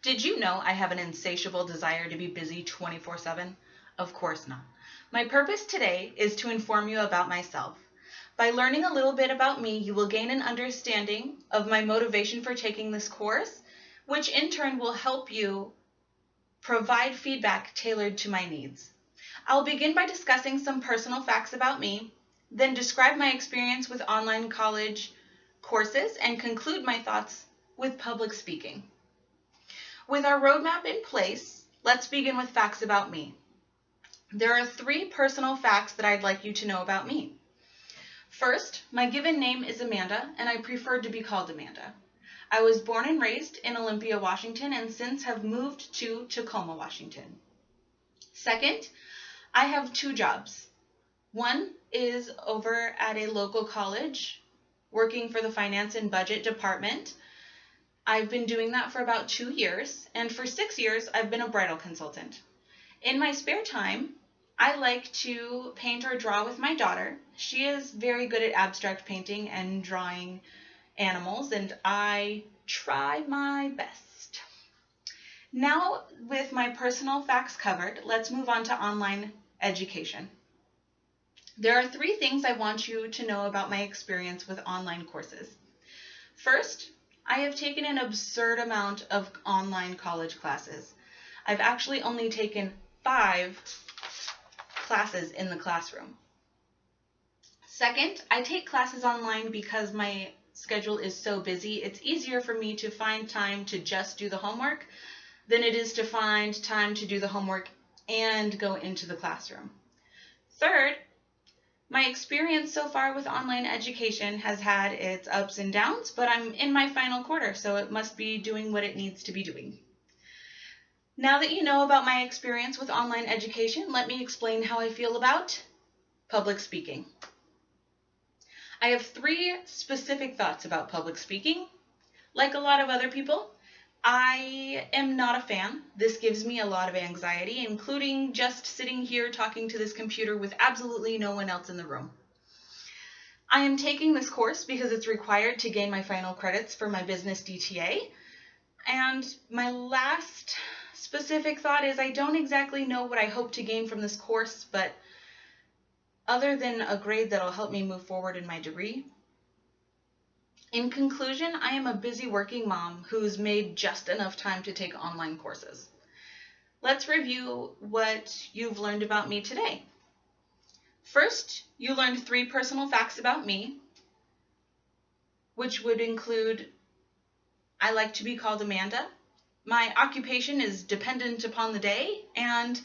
Did you know I have an insatiable desire to be busy 24/7? Of course not. My purpose today is to inform you about myself. By learning a little bit about me, you will gain an understanding of my motivation for taking this course, which in turn will help you provide feedback tailored to my needs. I'll begin by discussing some personal facts about me, then describe my experience with online college courses, and conclude my thoughts with public speaking. With our roadmap in place, let's begin with facts about me. There are 3 personal facts that I'd like you to know about me. First, my given name is Amanda, and I prefer to be called Amanda. I was born and raised in Olympia, Washington, and since have moved to Tacoma, Washington. Second, I have 2 jobs. One is over at a local college, working for the finance and budget department. I've been doing that for about 2 years, and for 6 years, I've been a bridal consultant. In my spare time, I like to paint or draw with my daughter. She is very good at abstract painting and drawing animals, and I try my best. Now, with my personal facts covered, let's move on to online education. There are 3 things I want you to know about my experience with online courses. First, I have taken an absurd amount of online college classes. I've actually only taken 5 classes in the classroom. Second, I take classes online because my schedule is so busy. It's easier for me to find time to just do the homework than it is to find time to do the homework and go into the classroom. Third, my experience so far with online education has had its ups and downs, but I'm in my final quarter, so it must be doing what it needs to be doing. Now that you know about my experience with online education, let me explain how I feel about public speaking. I have 3 specific thoughts about public speaking. Like a lot of other people, I am not a fan. This gives me a lot of anxiety, including just sitting here talking to this computer with absolutely no one else in the room. I am taking this course because it's required to gain my final credits for my business DTA. And my last specific thought is I don't exactly know what I hope to gain from this course, but other than a grade that'll help me move forward in my degree. In conclusion, I am a busy working mom who's made just enough time to take online courses. Let's review what you've learned about me today. First, you learned 3 personal facts about me, which would include I like to be called Amanda, my occupation is dependent upon the day, and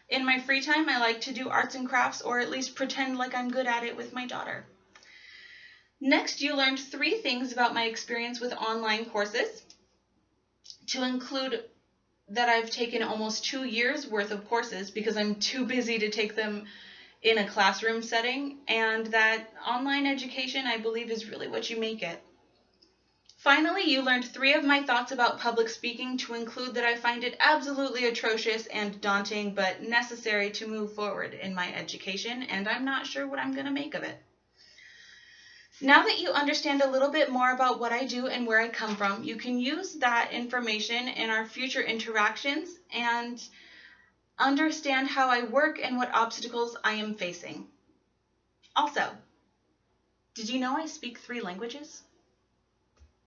in my free time I like to do arts and crafts, or at least pretend like I'm good at it with my daughter. Next, you learned 3 things about my experience with online courses, to include that I've taken almost 2 years worth of courses because I'm too busy to take them in a classroom setting, and that online education, I believe, is really what you make it. Finally, you learned 3 of my thoughts about public speaking, to include that I find it absolutely atrocious and daunting, but necessary to move forward in my education, and I'm not sure what I'm going to make of it. Now that you understand a little bit more about what I do and where I come from, you can use that information in our future interactions and understand how I work and what obstacles I am facing. Also, did you know I speak 3 languages?